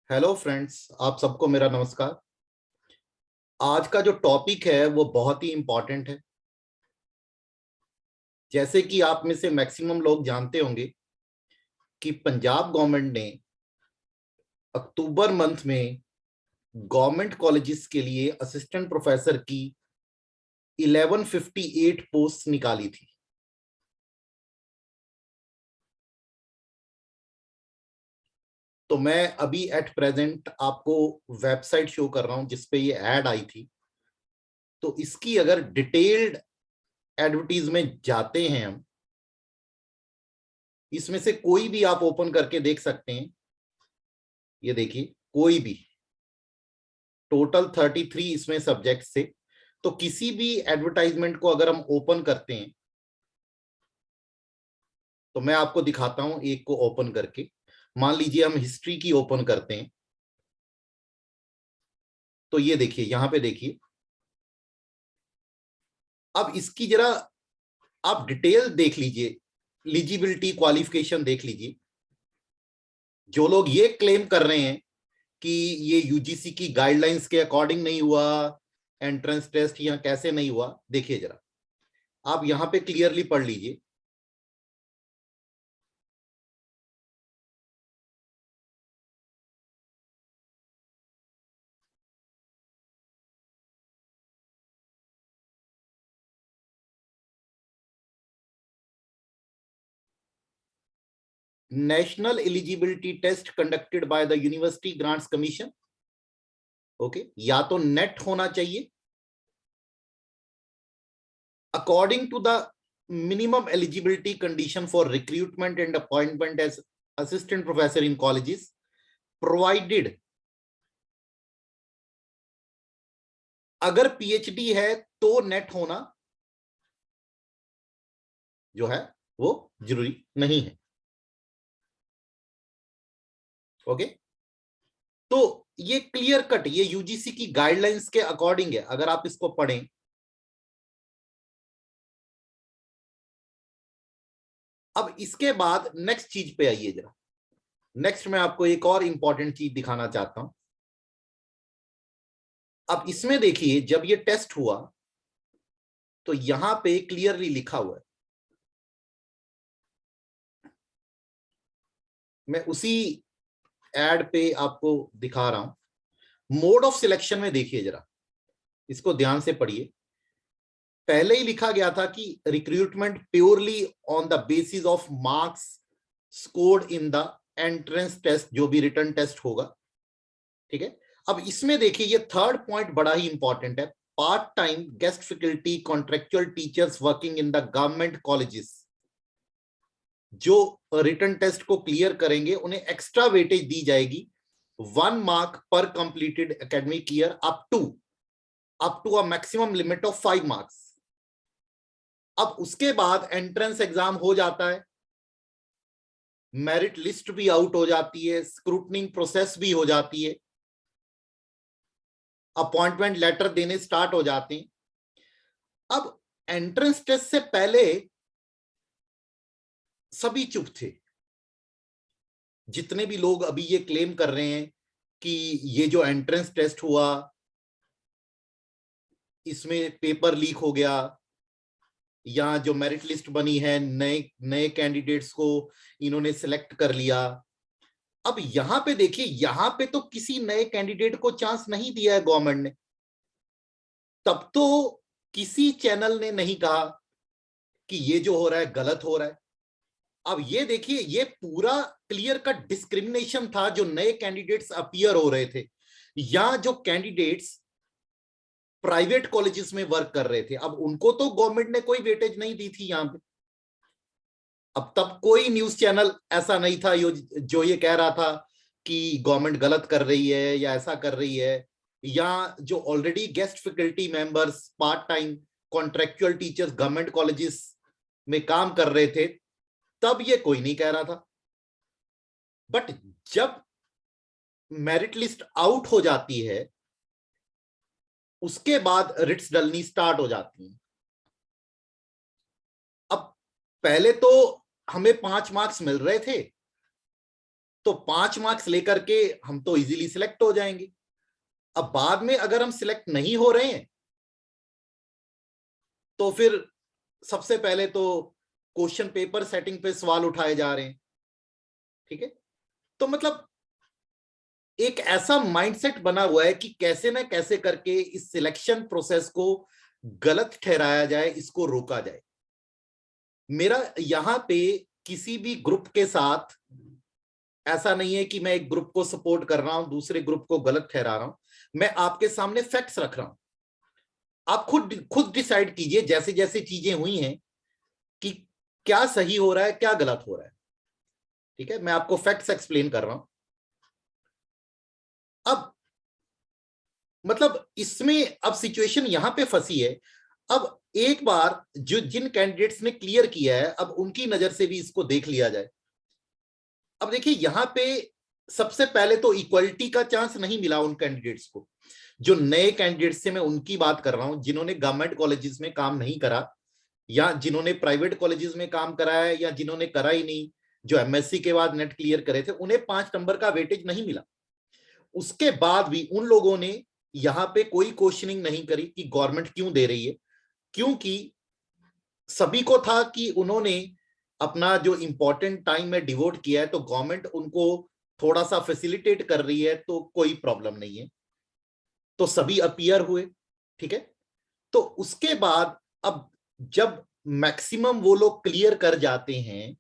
Hello friends, आप सबको मेरा नमस्कार। आज का जो टॉपिक है वो बहुत ही इंपॉर्टेंट है। जैसे कि आप में से मैक्सिमम लोग जानते होंगे कि पंजाब गवर्नमेंट ने अक्टूबर मंथ में गवर्नमेंट कॉलेजेस के लिए असिस्टेंट प्रोफेसर की 1158 पोस्ट निकाली थी। तो मैं अभी एट प्रेजेंट आपको वेबसाइट शो कर रहा हूं जिसपे ये ऐड आई थी। तो इसकी अगर डिटेल्ड एडवर्टीज में जाते हैं हम, इसमें से कोई भी आप ओपन करके देख सकते हैं। ये देखिए, कोई भी टोटल 33 इसमें सब्जेक्ट से। तो किसी भी एडवर्टाइजमेंट को अगर हम ओपन करते हैं तो मैं आपको दिखाता हूं एक को ओपन करके। मान लीजिए हम हिस्ट्री की ओपन करते हैं, तो ये देखिए, यहां पे देखिए। अब इसकी जरा आप डिटेल देख लीजिए, एलिजिबिलिटी क्वालिफिकेशन देख लीजिए। जो लोग ये क्लेम कर रहे हैं कि ये यूजीसी की गाइडलाइंस के अकॉर्डिंग नहीं हुआ, एंट्रेंस टेस्ट या कैसे नहीं हुआ, देखिए जरा आप यहां पे क्लियरली पढ़ लीजिए। National eligibility test conducted by the university grants commission. Okay, या तो नेट होना चाहिए according to the minimum eligibility condition for recruitment and appointment as assistant professor in colleges provided. अगर पीएचडी है तो नेट होना जो है वो जरूरी नहीं है। ओके, तो ये क्लियर कट, ये यूजीसी की गाइडलाइंस के अकॉर्डिंग है, अगर आप इसको पढ़ें। अब इसके बाद नेक्स्ट चीज पे आइए जरा। नेक्स्ट मैं आपको एक और इंपॉर्टेंट चीज दिखाना चाहता हूं। अब इसमें देखिए, जब ये टेस्ट हुआ तो यहां पे क्लियरली लिखा हुआ है, मैं उसी एड पे आपको दिखा रहा हूं। मोड ऑफ सिलेक्शन में देखिए जरा, इसको ध्यान से पढ़िए। पहले ही लिखा गया था कि recruitment purely on the basis of marks scored in the entrance test, जो भी रिटन टेस्ट होगा। ठीक है, अब इसमें देखिए ये थर्ड पॉइंट बड़ा ही इंपॉर्टेंट है। Part time guest faculty contractual teachers working in the government colleges जो रिटन टेस्ट को क्लियर करेंगे उन्हें एक्स्ट्रा वेटेज दी जाएगी, 1 मार्क पर completed academic year up to a maximum limit of 5 marks. अब उसके बाद एंट्रेंस एग्जाम हो जाता है, मेरिट लिस्ट भी आउट हो जाती है, स्क्रूटनिंग प्रोसेस भी हो जाती है, अपॉइंटमेंट लेटर देने स्टार्ट हो जाते हैं। अब एंट्रेंस टेस्ट से पहले सभी चुप थे। जितने भी लोग अभी ये क्लेम कर रहे हैं कि ये जो एंट्रेंस टेस्ट हुआ इसमें पेपर लीक हो गया, या जो मेरिट लिस्ट बनी है नए नए कैंडिडेट्स को इन्होंने सिलेक्ट कर लिया। अब यहां पे देखिए, यहां पे तो किसी नए कैंडिडेट को चांस नहीं दिया है गवर्नमेंट ने। तब तो किसी चैनल ने नहीं कहा कि ये जो हो रहा है गलत हो रहा है। अब ये देखिए, ये पूरा क्लियर कट डिस्क्रिमिनेशन था जो नए कैंडिडेट्स अपीयर हो रहे थे, या जो कैंडिडेट्स प्राइवेट कॉलेजेस में वर्क कर रहे थे। अब उनको तो गवर्नमेंट ने कोई वेटेज नहीं दी थी यहां पे। अब तब कोई न्यूज चैनल ऐसा नहीं था जो ये कह रहा था कि गवर्नमेंट गलत कर रही है या ऐसा कर रही है, या जो already guest faculty members part time contractual teachers government colleges में काम कर रहे थे, तब ये कोई नहीं कह रहा था। बट जब मेरिट लिस्ट आउट हो जाती है उसके बाद रिट्स डलनी स्टार्ट हो जाती हैं। अब पहले तो हमें 5 मार्क्स मिल रहे थे, तो 5 मार्क्स लेकर के हम तो इजीली सिलेक्ट हो जाएंगे। अब बाद में अगर हम सिलेक्ट नहीं हो रहे हैं तो फिर सबसे पहले तो क्वेश्चन पेपर सेटिंग पे सवाल उठाए जा रहे हैं। ठीक है, तो मतलब एक ऐसा माइंडसेट बना हुआ है कि कैसे ना कैसे करके इस सिलेक्शन प्रोसेस को गलत ठहराया जाए, इसको रोका जाए। मेरा यहां पे किसी भी ग्रुप के साथ ऐसा नहीं है कि मैं एक ग्रुप को सपोर्ट कर रहा हूं, दूसरे ग्रुप को गलत ठहरा रहा हूं। मैं आपके सामने फैक्ट्स रख रहा हूं, आप खुद खुद डिसाइड कीजिए जैसे जैसे चीजें हुई हैं कि क्या सही हो रहा है, क्या गलत हो रहा है। ठीक है, मैं आपको फैक्ट्स एक्सप्लेन कर रहा हूं। अब मतलब इसमें अब सिचुएशन यहां पे फंसी है। अब एक बार जो जिन कैंडिडेट्स ने क्लियर किया है, अब उनकी नजर से भी इसको देख लिया जाए। अब देखिए यहां पे सबसे पहले तो इक्वलिटी का चांस नहीं मिला उन कैंडिडेट्स को। जो नए कैंडिडेट्स से मैं उनकी बात कर रहा हूं, जिन्होंने गवर्नमेंट कॉलेजेस में काम नहीं करा, या जिन्होंने प्राइवेट कॉलेजेस में काम करा है, या जिन्होंने करा ही नहीं, जो एमएससी के बाद नेट क्लियर करे थे, उन्हें 5 नंबर का वेटेज नहीं मिला। उसके बाद भी उन लोगों ने यहां पे कोई क्वेश्चनिंग नहीं करी कि गवर्नमेंट क्यों दे रही है, क्योंकि सभी को था कि उन्होंने अपना जो इंपॉर्टेंट टाइम में डिवोट किया है, तो गवर्नमेंट उनको थोड़ा सा फैसिलिटेट कर रही है, तो कोई प्रॉब्लम नहीं है। तो सभी अपीयर हुए। ठीक है, तो उसके बाद अब जब मैक्सिमम वो लोग क्लियर कर जाते हैं,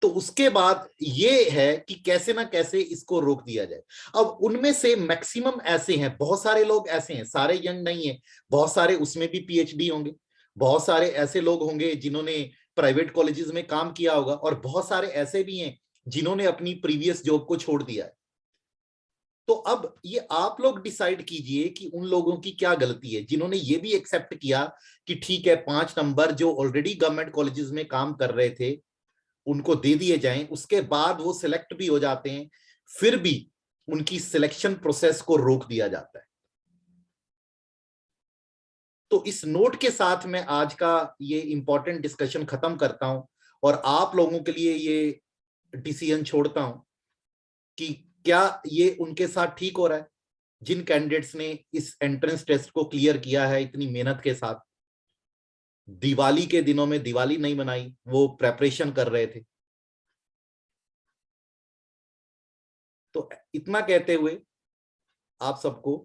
तो उसके बाद ये है कि कैसे ना कैसे इसको रोक दिया जाए। अब उनमें से मैक्सिमम ऐसे हैं, बहुत सारे लोग ऐसे हैं, सारे यंग नहीं है, बहुत सारे उसमें भी पीएचडी होंगे, बहुत सारे ऐसे लोग होंगे जिन्होंने प्राइवेट कॉलेजेस में काम किया होगा, और बहुत सारे ऐसे भी हैं जिन्होंने अपनी प्रीवियस जॉब को छोड़ दिया है। तो अब ये आप लोग डिसाइड कीजिए कि उन लोगों की क्या गलती है जिन्होंने ये भी एक्सेप्ट किया कि ठीक है 5 नंबर जो ऑलरेडी गवर्नमेंट कॉलेजेस में काम कर रहे थे उनको दे दिए जाएं, उसके बाद वो सिलेक्ट भी हो जाते हैं, फिर भी उनकी सिलेक्शन प्रोसेस को रोक दिया जाता है। तो इस नोट के साथ मैं आज का ये इंपॉर्टेंट डिस्कशन खत्म करता हूं, और आप लोगों के लिए ये डिसीजन छोड़ता हूं कि क्या ये उनके साथ ठीक हो रहा है, जिन कैंडिडेट्स ने इस एंट्रेंस टेस्ट को क्लियर किया है इतनी मेहनत के साथ, दिवाली के दिनों में दिवाली नहीं मनाई, वो प्रेपरेशन कर रहे थे। तो इतना कहते हुए आप सबको